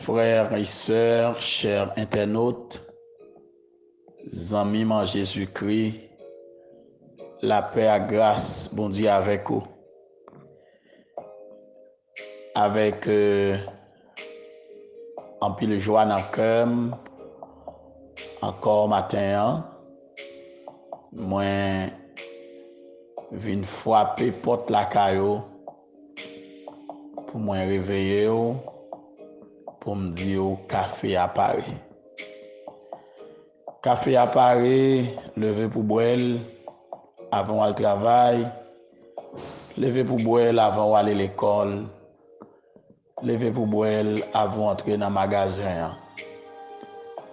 Frères et sœurs, chers internautes, amis en Jésus-Christ, la paix et grâce, bon Dieu avec vous. Avec un pile joie dans le cœur, encore matin, moi, vine frapper porte la caillou pour moi réveiller pour me dire café à Paris. Café à Paris, lever pour boire avant le travail, lever pour boire avant aller à l'école, lever pour boire avant entrer dans le magasin,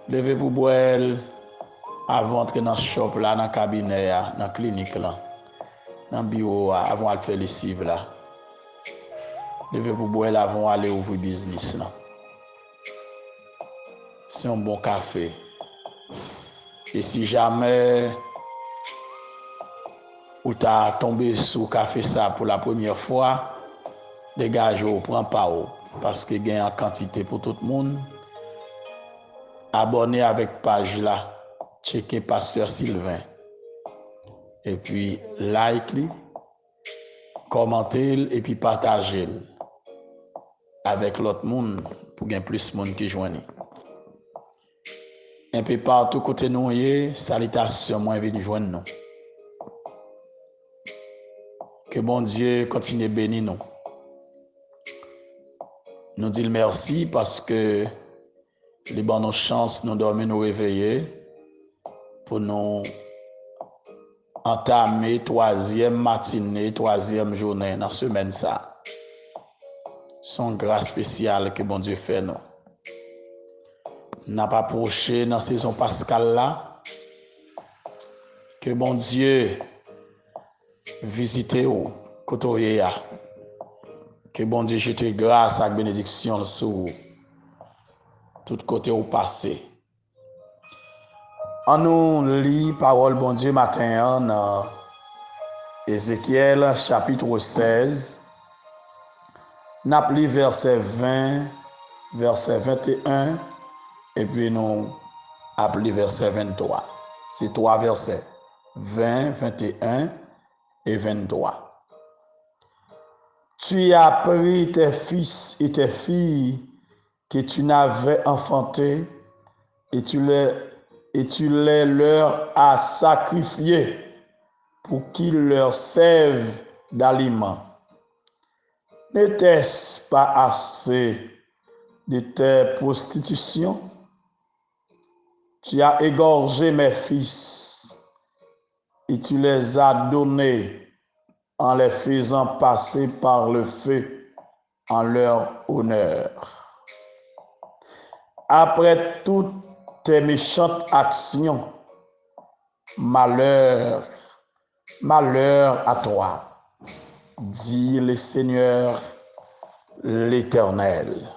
lever pour boire avant entrer dans le shop là, dans le cabinet, dans la clinique là, dans le bureau avant de faire les cibles là. Lever pour boire avant aller ouvrir business là. C'est un bon café. Et si jamais ou t'as tombé sur café ça pour la première fois, dégage ou prends pas ou parce que gagne en quantité pour tout le monde. Abonnez avec page là, checkez Pasteur Sylvain. Et puis like li, commentez et puis partagez avec l'autre monde pour gagner plus de monde qui joignent. Un peu partout côté nous y salutations moi venir joindre nous. Que bon Dieu continue de bénir nous. Nous disons merci parce que les bonnes chances nous dormir nous réveiller pour nous entamer troisième matinée, troisième journée dans la semaine ça. Son grâce spéciale que bon Dieu fait nous. N'a pas approché dans la saison pascale là. Que bon Dieu visite vous, côtoyer. Que bon Dieu jette grâce et bénédiction sur tout côté où passé. On nous lit parole bon Dieu matin dans Ézéchiel chapitre 16. N'a pris verset 20, verset 21 et puis nous appelons verset 23. C'est trois versets, 20, 21 et 23. Tu as pris tes fils et tes filles que tu n'avais enfantés et tu les leur as sacrifiés pour qu'ils leur servent d'aliment. N'était-ce pas assez de tes prostitutions? Tu as égorgé mes fils et tu les as donnés en les faisant passer par le feu en leur honneur. Après toutes tes méchantes actions, malheur à toi, dit le Seigneur l'Éternel.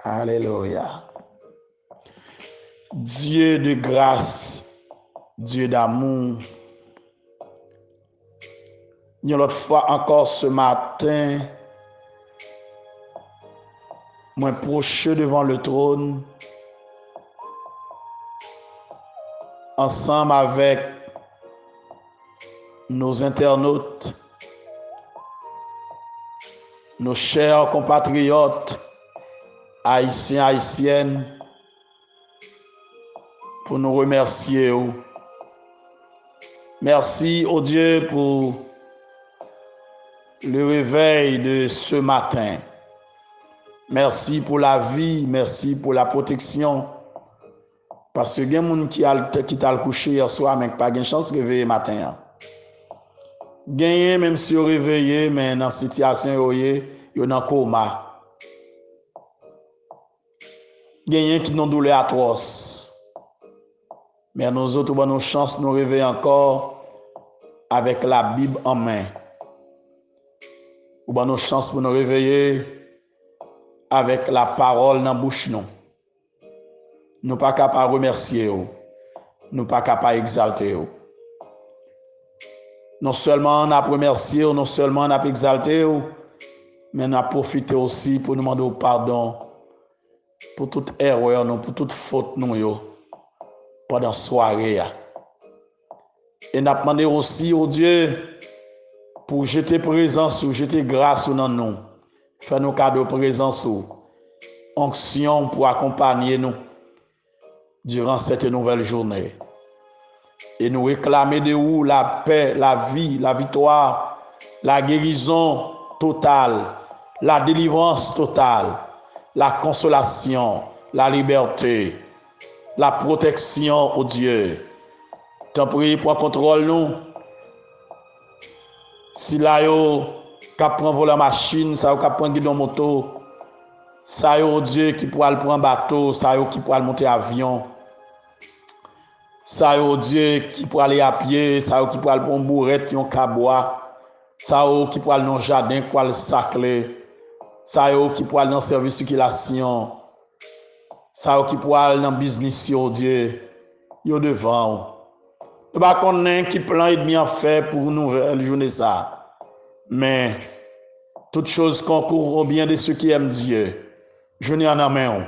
Alléluia. Dieu de grâce, Dieu d'amour, une autre fois encore ce matin, moi proche devant le trône, ensemble avec nos internautes, nos chers compatriotes, haïtiens, haïtiennes, pour nous remercier. Merci au Dieu pour le réveil de ce matin. Merci pour la vie, merci pour la protection. Parce que il y a des gens qui t'a couché hier soir, mais pas de chance de réveiller matin. Gagné même si vous réveillé, mais dans la situation où vous êtes dans coma. Gagné qui n'ont douleur atroce. Mais nous autres, nous chance de nous réveiller encore avec la Bible en main. Ou nous chance pour nous réveiller avec la parole dans la bouche. Nous pas capables de remercier. Nous pas capables d'exalter. Non seulement on a remercié, non seulement on a exalté, mais on a profité aussi pour nous demander pardon pour toute erreur, nous, pour toute faute, nous, yo, pendant la soirée. Et nous demandé aussi au Dieu pour jeter présence ou jeter grâce dans nous. Faire nos cadeaux présence ou onction pour accompagner nous durant cette nouvelle journée. Et nous réclamer de vous la paix, la vie, la victoire, la guérison totale, la délivrance totale, la consolation, la liberté, la protection, au Dieu. T'en prie pour contrôle nous. Si là yo cap prend voler machine, ça yo cap prend guidon moto, ça yo Dieu qui pourra le prendre bateau, ça yo qui pourra le monter avion. Ça yo Dieu qui pourra aller à pied, ça yo qui pourra le prendre bourrette, yon cabois. Ça yo qui pourra aller dans le jardin, qui pourra le sacler. Ça yo qui pourra aller dans le service de circulation. Ça yo qui pourra aller dans le business, yo Dieu. Yo devant. Je ne sais pas qu'on qui plan et bien fait pour nous journée ça. Mais toute chose concourt au bien de ceux qui aiment Dieu. Je n'ai en main.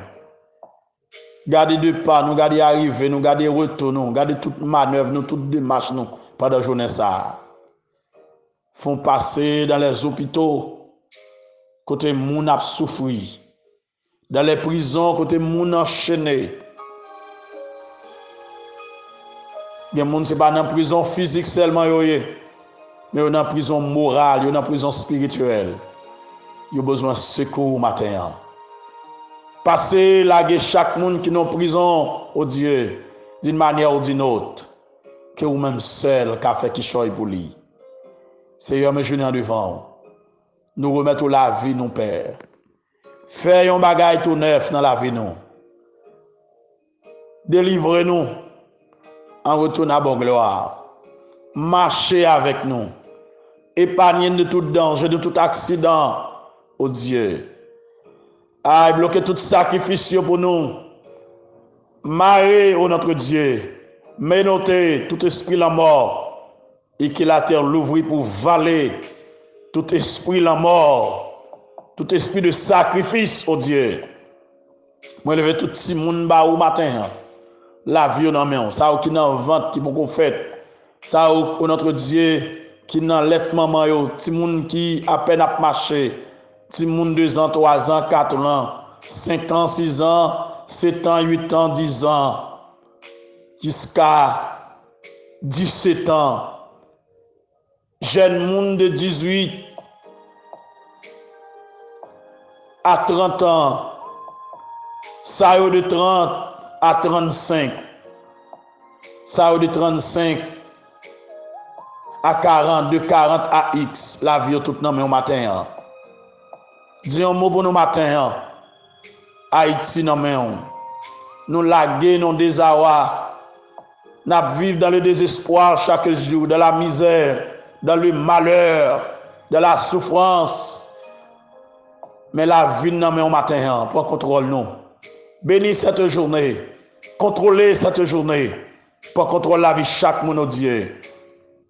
Gardez deux pas, nous gardez arriver, nous gardez retour, nous gardez toute manœuvre, nous toute démarche nous pendant la journée ça. Font passer dans les hôpitaux côté moun a souffri. Dans les prisons côté moun enchaîné. Il y a des gens qui ne sont pas dans la prison physique seulement, mais dans la prison morale, dans la prison spirituelle. Ils ont besoin de secours matin. Passez là chaque monde qui est en prison au Dieu, d'une manière ou d'une autre, que vous-même seul qui a fait qui choisit pour lui. Seigneur, me journée devant. Nous remettons la vie, nous, Père. Fais un bagage tout neuf dans la vie, nous. Délivrez-nous en retour à bonne gloire. Marchez avec nous. Épargnez de tout danger, de tout accident, oh Dieu. Bloquez tout sacrifice pour nous. Marrez, oh notre Dieu. Menotez tout esprit la mort. Et que la terre l'ouvre pour valer tout esprit la mort. Tout esprit de sacrifice, oh Dieu. Moi, lever tout petit monde au matin. La vie dans main, ça qui dans ventre qui beaucoup fait, ça notre Dieu qui dans l'être maman yo, ti moun qui à peine a marché, ti moun 2 ans, 3 ans, 4 ans, 5 ans, 6 ans, 7 ans, 8 ans, 10 ans jusqu'à 17 ans. Jeune moun de 18 à 30 ans, ça yo de 30 à 35, ça de 35 à 40, de 40 à X, la vie tout dans au matin. Dis un mot pour nous matin. Haïti dans main. Nous laguer, nous désarroi. Nous vivons dans le désespoir chaque jour, dans la misère, dans le malheur, dans la souffrance. Mais la vie dans main au matin, pour contrôler nous. Bénis cette journée. Contrôlez cette journée pour contrôler la vie de chaque monde, Dieu.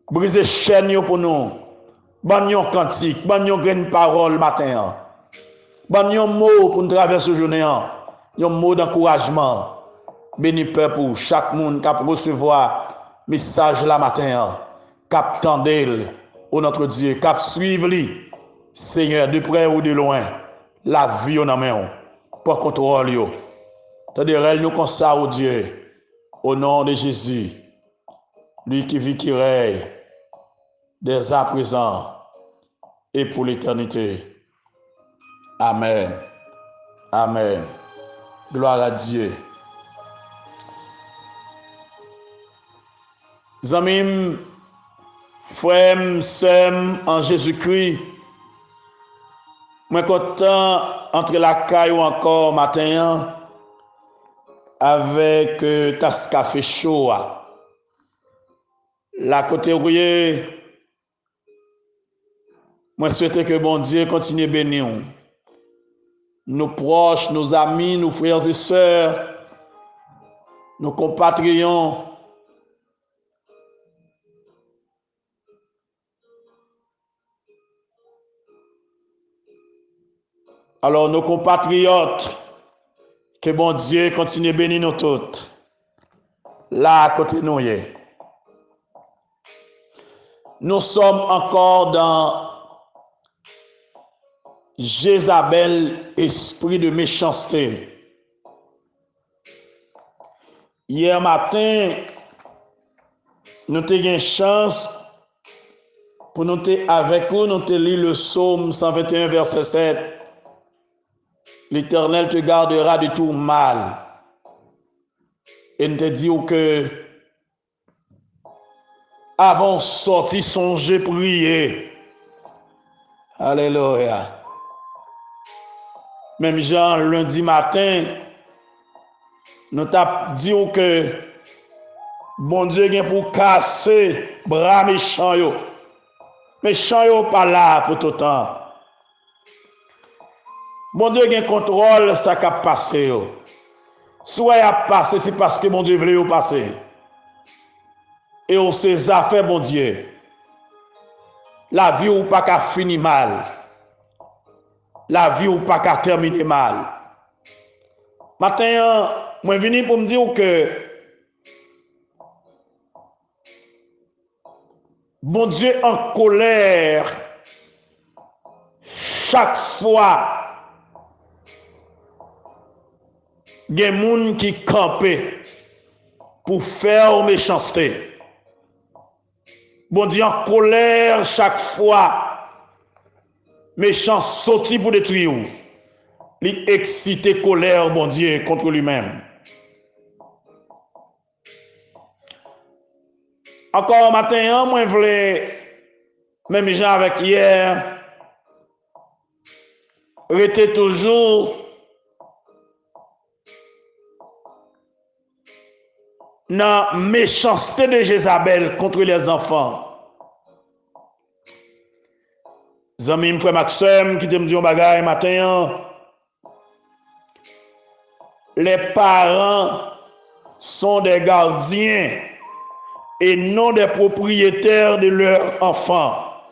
Brisez chaîne pour nous. Bannion cantique, bannion graine parole matin. Bannion mot pour nous traverser la journée. Un mot d'encouragement. Bénis peuple pour chaque monde qui a recevoir message la matin. Cap tendel au notre Dieu, cap suivre lui. Seigneur, de près ou de loin, la vie en main pour contrôler. C'est-à-dire, nous comme ça, au Dieu, au nom de Jésus, lui qui vit, qui règne, dès à présent et pour l'éternité. Amen. Amen. Gloire à Dieu. Zamim, frères, sœurs en Jésus-Christ, moi content entre la caille ou encore matin avec tasse café chaud. La côté rouillé, moi souhaite que bon Dieu continue à bénir nos proches, nos amis, nos frères et sœurs, nos compatriotes. Alors nos compatriotes Que bon Dieu continue à bénir nous toutes. Là à côté nous. Nous sommes encore dans Jézabel, esprit de méchanceté. Hier matin, nous avons eu une chance pour nous avec vous, nous avons lu le psaume 121, verset 7. L'Éternel te gardera de tout mal. Et nous te dit que avant sorti, songez prier. Alléluia. Même Jean, lundi matin, nous t'avons dit que bon Dieu vient pour casser bras méchants. Méchants yo pas là pour tout le temps. Bon Dieu a contrôle ça qui a passé. Soit il a passé, c'est parce que bon Dieu voulait passer. Et on sait affaires, bon Dieu. La vie ou pas qu'à finir mal. La vie ou pas qu'à terminer mal. Maintenant, moi venu pour me dire que bon Dieu en colère chaque fois. Il y a des gens qui campent pour faire méchanceté. Bon Dieu en colère chaque fois. Méchant sorti pour détruire. Il excite colère, bon Dieu, contre lui-même. Encore matin, moi je voulais, même gens avec hier, rester toujours dans la méchanceté de Jézabel contre les enfants. Zami frère Maxime qui te me dit un bagage matin. Les parents sont des gardiens et non des propriétaires de leurs enfants.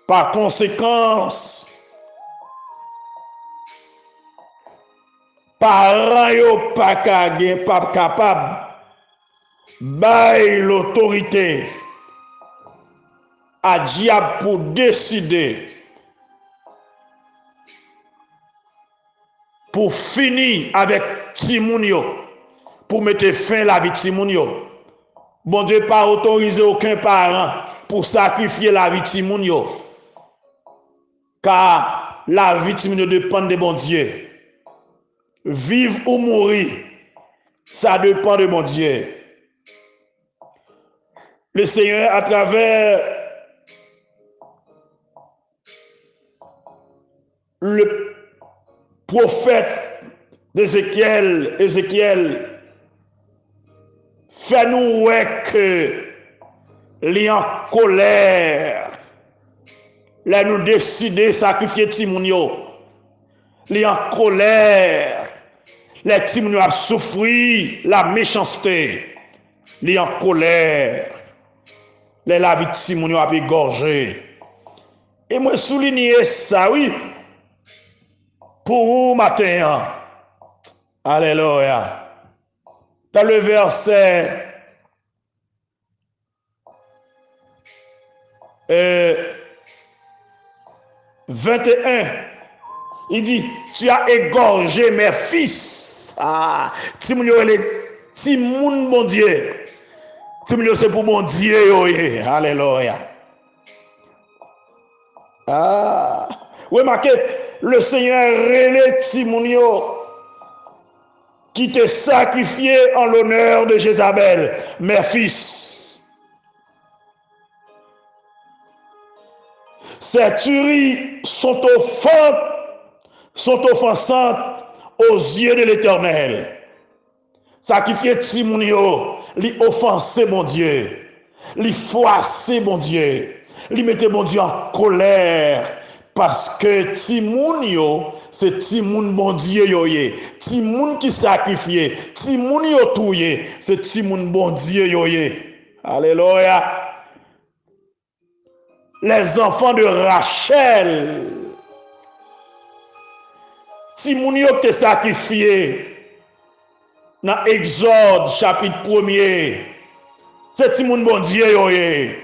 Par conséquent, parents yo pas capable bail l'autorité à diable pour décider pour finir avec Timounio, pour mettre fin à la vie de Timounio. Bon Dieu pas autorisé aucun parent pour sacrifier la vie de Timounio. Car la vie de Timounio dépend de bon Dieu. Vivre ou mourir, ça dépend de mon Dieu. Le Seigneur, à travers le prophète Ézéchiel, fait-nous voir que les en colère, là nous décider de sacrifier Timounio, les en colère, les Timounio a souffert la méchanceté, les en colère, les la vie de Timounio a égorgé. Et moi souligner ça, oui, pour vous matin. Alléluia. Dans le verset 21, il dit, tu as égorgé mes fils. Ah, Timounio, Timoun, bon Dieu. Timounio, c'est pour mon Dieu. Alléluia. Ah, oui, marquez, le Seigneur relève Timounio qui te sacrifié en l'honneur de Jézabel, mes fils. Ces tueries sont offensantes aux yeux de l'Éternel. Sacrifier Timounio, lui offenser mon Dieu, lui froisser mon Dieu, lui mettre mon Dieu en colère. Parce que Timounio, c'est Timoun bon Dieu yoye. Timoun qui sacrifié. Timoun yo touye. C'est Timoun bon Dieu yoye. Alléluia. Les enfants de Rachel. Ti moun yo te sacrifié dans Exode chapitre 1er. C'est ti moun bon Dieu yo ye.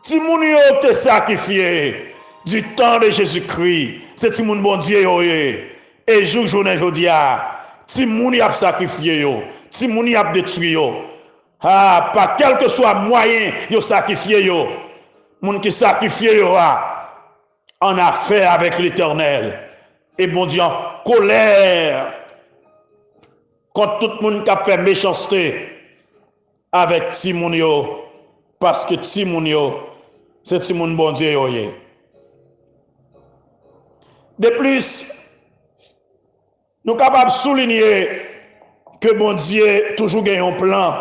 Ti moun yo te sacrifié du temps de Jésus-Christ. C'est ti moun bon Dieu yo ye. Et journée jodia, ti moun y a sacrifié yo, ti moun y a détruit yo. Ah, pas quel que soit moyen yo sacrifié yo. Moun qui sacrifié yo en affaire avec l'Éternel. Et bon Dieu en colère contre tout le monde qui a fait méchanceté avec Timoun yo, parce que Timoun yo, c'est Timoun bon Dieu yo ye. De plus, nous sommes capables de souligner que bon Dieu toujours gagne un plan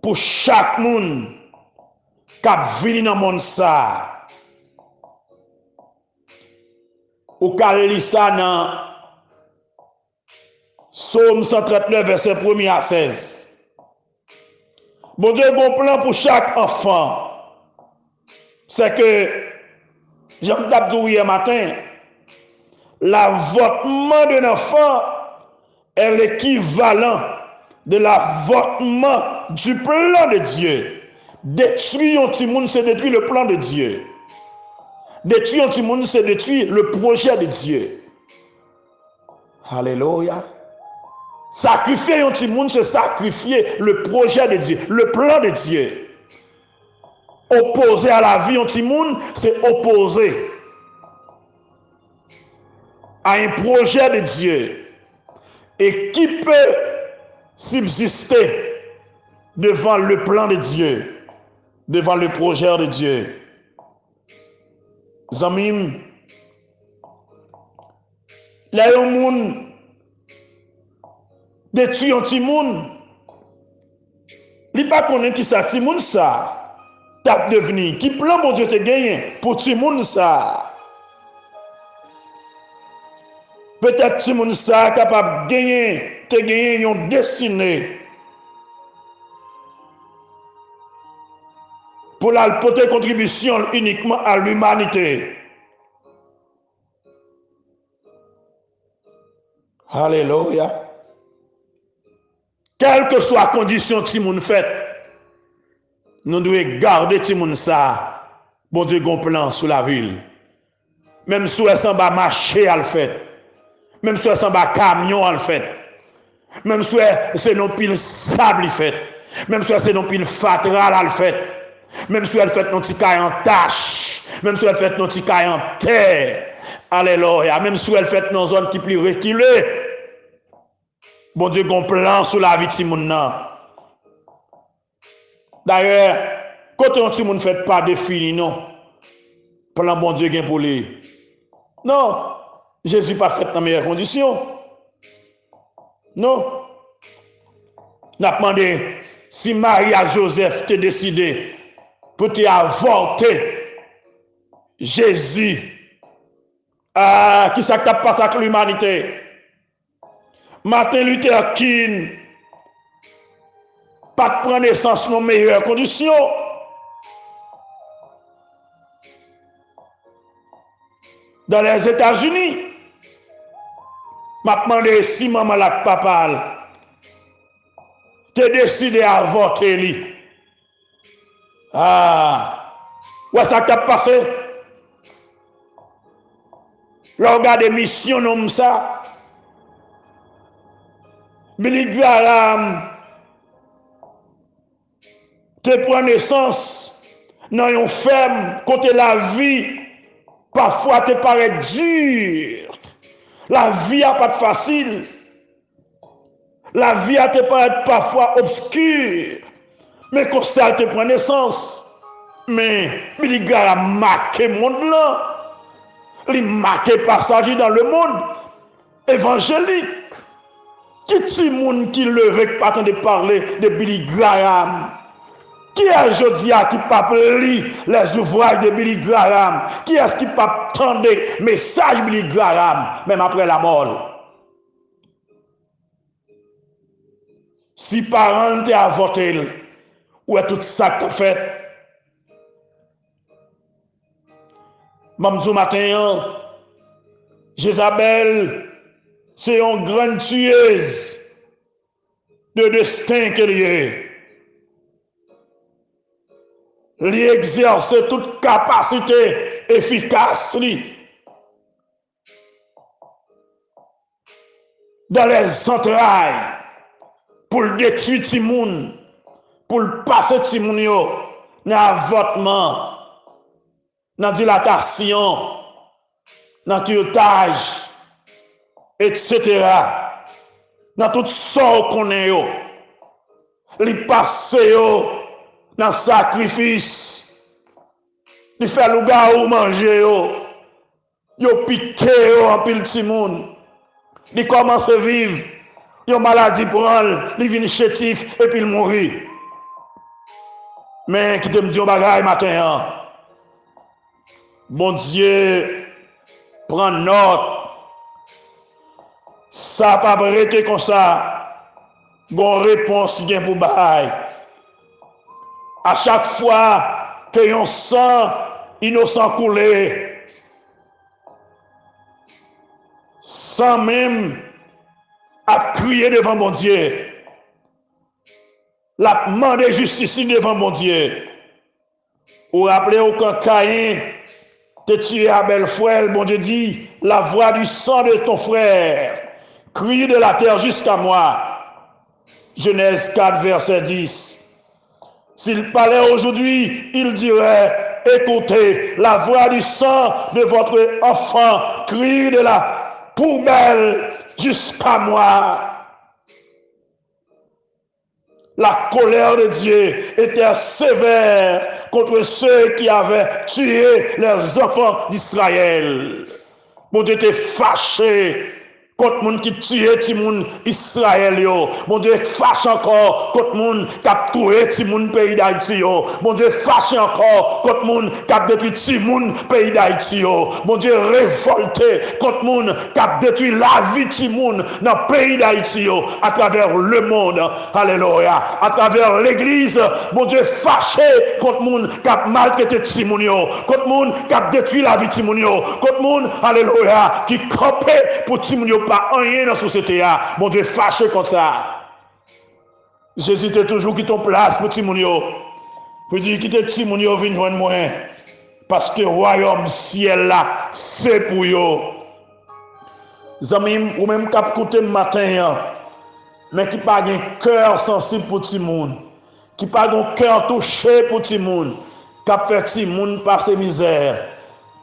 pour chaque monde qui vient dans le monde ça. Ou qu'elle lit ça dans Psaume 139, verset 1er à 16. Bon Dieu a un bon plan pour chaque enfant. C'est que, j'aime d'abdou hier matin, l'avortement d'un enfant est l'équivalent de l'avortement du plan de Dieu. Détruire un petit monde, c'est détruire le plan de Dieu. Détruire un petit monde, c'est détruire le projet de Dieu. Alléluia. Sacrifier un petit monde, c'est sacrifier le projet de Dieu, le plan de Dieu. Opposer à la vie un petit monde, c'est opposer à un projet de Dieu. Et qui peut subsister devant le plan de Dieu, devant le projet de Dieu? Zamim, là yon moun détruit un petit moun, li pa konnen ki sa ti moun sa tap deveni, ki plan bon Dieu te gagné pour ti moun sa. Peut-être ti moun sa capable gagner, te gagner yon destinée pour la porter contribution uniquement à l'humanité. Alléluia. Quelle que soit la condition que Timoun fait, nous devons garder Timoun ça. Bon Dieu, gon plan sous la ville. Même si elle s'en va marcher à le fait. Même si elle s'en va camion à le fait. Même si c'est non pile sable fait. Même si c'est non pile fatral à le fait. Même si elle fait nos petits cailles en tâche, même si elle fait nos petits cailles en terre, alléluia, même si elle fait nos zones qui plus reculées, bon Dieu, qu'on plan sur la vie de Timoun. D'ailleurs, quand un Timoun ne fait pas défini, non, plan bon Dieu gain pour lui. Non, Jésus pas fait dans les meilleures conditions. Non. N'a demandé si Marie et Joseph t'ont décidé pour te avorter Jésus. Ah, qui ça t'a passé avec l'humanité? Martin Luther King, pas de prendre naissance dans les meilleures conditions. Dans les États-Unis, m'a demandé si maman la papa te décidé à avorter lui. Ah, ouais, ça t'a passé. Regarde des missions comme ça. Billy Graham te prend naissance dans une ferme, côté la vie, parfois te paraît dur. La vie n'est pas facile. La vie te paraît parfois obscure. Mais quand ça te prend naissance, mais Billy Graham a marqué le monde là. Il a marqué passage dans le monde évangélique. Qui est le monde qui levait pas de parler de Billy Graham? Qui est aujourd'hui qui pas lire les ouvrages de Billy Graham? Qui est-ce qui pas entendre les messages de Billy Graham, même après la mort? Si parents t'ont avorté, où est tout ça que tu fait? Mamdou matin, Jézabel C'est une grande tueuse de destin qu'elle est. Elle exerce toute capacité efficace dans les entrailles pour le détruire tout le monde, pour le passer tout le monde dans l'avortement, dans la dilatation, dans le curettage, etc. Dans tout ça qu'on est, il passe dans le sacrifice, il fait le gars ou manger, il piqué en pile de monde, il commence à vivre, il maladie prend, il vient chétif et puis il mourit. Mais qui te me dit un bagage matin, bon Dieu, prend note. Ça pas arrêter comme ça. Bon réponse qui vient pour bail. À chaque fois que yon sang innocent coulé, sans même à crier devant mon Dieu, la demander justice devant mon Dieu. Ou rappelez au quand Caïn te tué Abel frère, bon Dieu dit, la voix du sang de ton frère crie de la terre jusqu'à moi. Genèse 4, verset 10. S'il parlait aujourd'hui, il dirait, écoutez, la voix du sang de votre enfant crie de la poubelle jusqu'à moi. La colère de Dieu était sévère contre ceux qui avaient tué les enfants d'Israël. Bon Dieu était fâché contre les gens qui tuaient les gens d'Israël. Bon Dieu fâche encore contre les gens qui ont tué les gens du pays d'Haïti. Bon Dieu fâche encore contre les gens qui ont détruit les gens du pays d'Haïti. Bon Dieu révolté contre les gens qui ont détruit la vie des gens dans le pays d'Haïti à travers le monde. Alléluia. À travers l'église. Bon Dieu fâché contre les gens qui ont maltraité les gens. Contre les gens qui ont détruit la vie des gens. Contre les gens, alléluia, qui campaient pour les gens. Pas rien dans la société. Mon Dieu, fâché comme ça. Jésus était toujours qui ton place pour Timounio. Pour dire quitter Timounio, viens joindre moi. Parce que le royaume ciel là, c'est pour eux. Zami, ou même cap côté matin, mais qui pas un cœur sensible pour Timoun. Qui pas un cœur touché pour Timoun. Cap fait Timoun passer misère.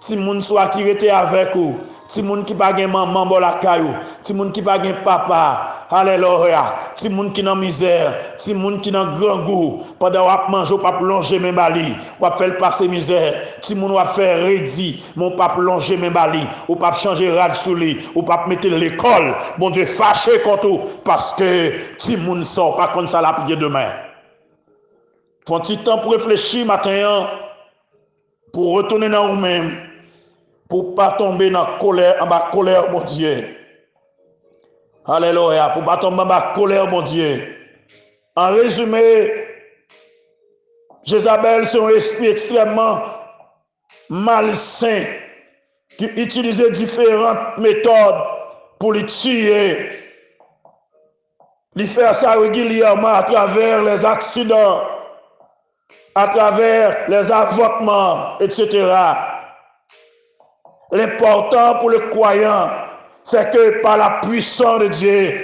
Timoun soit qui était avec vous. Ti moun qui pa gen maman bon la caillou, ti moun qui pa gen papa, alléluia, ti moun qui dans misère, ti moun qui dans grand goût, pendant wap manger pas plonger même bali, wap faire passer misère, ti moun wap faire redi, mon pas plonger même bali, ou pas changer rad sous lui, ou pas mettre l'école, bon Dieu fâché contre tout parce que ti moun sort pas comme ça la prier demain. Prends petit temps pour réfléchir matin pour retourner dans vous-même. Pour ne pas tomber dans la colère, en bas colère, mon Dieu. Alléluia. Pour ne pas tomber en bas colère, mon Dieu. En résumé, Jézabel, c'est un esprit extrêmement malsain qui utilisait différentes méthodes pour les tuer. Il fait ça régulièrement à travers les accidents, à travers les avortements, etc. L'important pour le croyant, c'est que par la puissance de Dieu,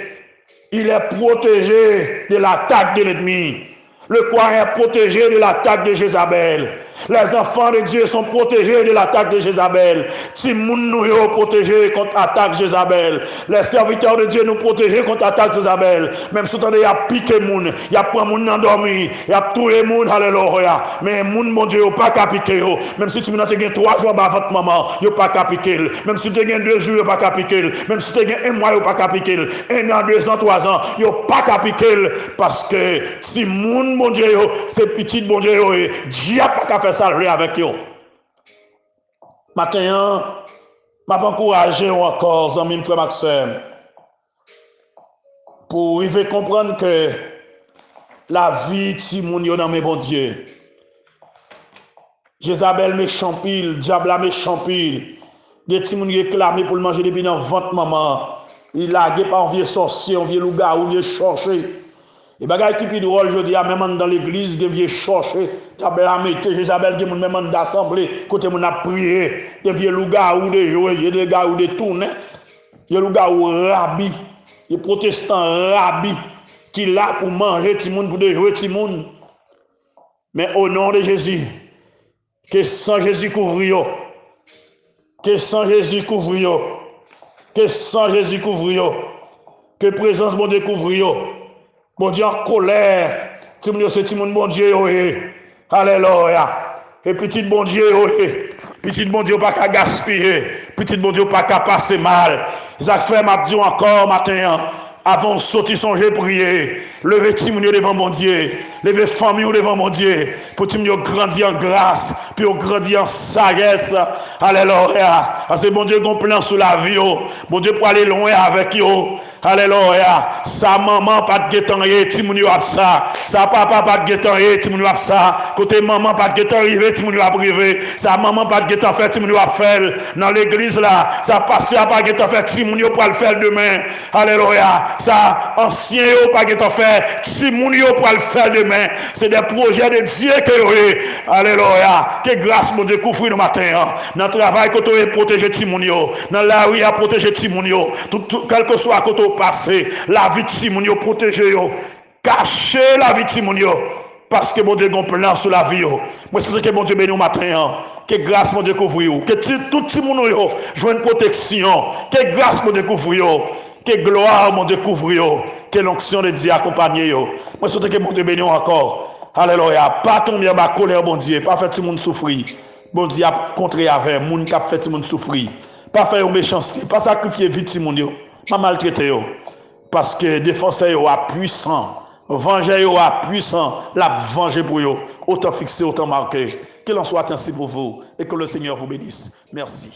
il est protégé de l'attaque de l'ennemi. Le croyant est protégé de l'attaque de Jézabel. Les enfants de Dieu sont protégés de l'attaque de Jézabel. Si nous sommes protégés contre l'attaque de Jézabel. Les serviteurs de Dieu nous protégés contre l'attaque de Jézabel. Même si il y a piqué moun, il y a pris moun endormi, il y a tué moun, alléluia. Mais moun, mon Dieu, il n'y a pas qu'à piquer. Même si tu as 3 jours avant votre maman, il n'y a pas qu'à piquer. Même si tu as 2 jours, il n'y a pas qu'à piquer. Même si tu as 1 mois, il n'y a pas qu'à piquer. 1 an, 2 ans, 3 ans, il n'y a pas qu'à piquer. Parce que si moun, mon Dieu, c'est petit, mon Dieu, Dieu n'a pas qu'à faire ça avec eux. Maintenant, je vais encourager encore, amis, frère Maxime, pour arriver à comprendre que la vie de moun yo dans mes bons Dieu. Jézabel méchant pile, diable méchant pile. Des petits moun réclamé pour le manger depuis dans ventre maman. Il a pas un vieux sorcier, un vieux loup-garou, un vieux chercher. Et bagay qui plus drôle, je dis, même dans l'église, des vieux chercher. Isabelle a mis, Isabelle qui même d'assemblée, côté mon a prié, des vieux loup-garou, des jouets, des loup-garou, des tournées, des loup-garou rabbi, des protestants rabbi, qui là pour manger tout le monde, pour de jouer tout le monde. Mais au nom de Jésus, que sans Jésus couvre yo, que sans Jésus couvre yo, que sans Jésus couvre yo, que présence bon Dieu couvre yo, bon Dieu en colère, tout le monde c'est tout le monde bon Dieu yo, alléluia, et petit bon Dieu yo, petit bon Dieu pas qu'à gaspiller, petit bon Dieu pas qu'à passer mal. Ça fait m'a dit encore matin, avant de sortir songer prier, lever Timounio devant mon Dieu, lever famille devant mon Dieu, pour Timounio grandir en grâce, puis grandir en sagesse. Alléluia. Parce que bon Dieu qu'on plan sous la vie, bon Dieu pour aller loin avec eux. Alléluia. Sa maman pas de guetan Timounio a ça. Sa papa pas de guetan Timounio a ça. Côté maman pas de guetan arrivé, Timounio a privé. Sa maman pas de guetan fait, Timounio a fait. Dans l'église là, sa pasteur pas de guetan fait, Timounio pour le faire demain. Alléluia. Ça ancien yo pas guetan fait, Timounio pour le faire demain. C'est des projets de Dieu que vous. Alléluia. Que grâce mon Dieu couvre le matin. Dans le travail que tu as protégé Timounio, dans la rue à protéger Timounio, quel que soit côté passé, la vie de Timounio protégée, cacher la vie de Timounio, parce que mon Dieu a un plan sur la vie. Moi, c'est que mon Dieu bénisse au matin. Que grâce mon Dieu couvre. Que tout Timounio joue une protection. Que grâce mon Dieu couvre. Que gloire mon Dieu couvre. Que l'onction de Dieu accompagne. Moi, c'est que mon Dieu bénisse encore. Alléluia. Pas tomber dans ma colère, mon Dieu. Pas faire tout le monde souffrir. Bon Dieu a contré avec moun qui a fait tout le monde souffrir. Pas faire une méchanceté, pas sacrifier vie de moun yo, pas maltraiter yo. Parce que défenseur yo a puissant, venger yo a puissant, la venger pour yo, autant fixé, autant marqué. Qu'il en soit ainsi pour vous et que le Seigneur vous bénisse. Merci.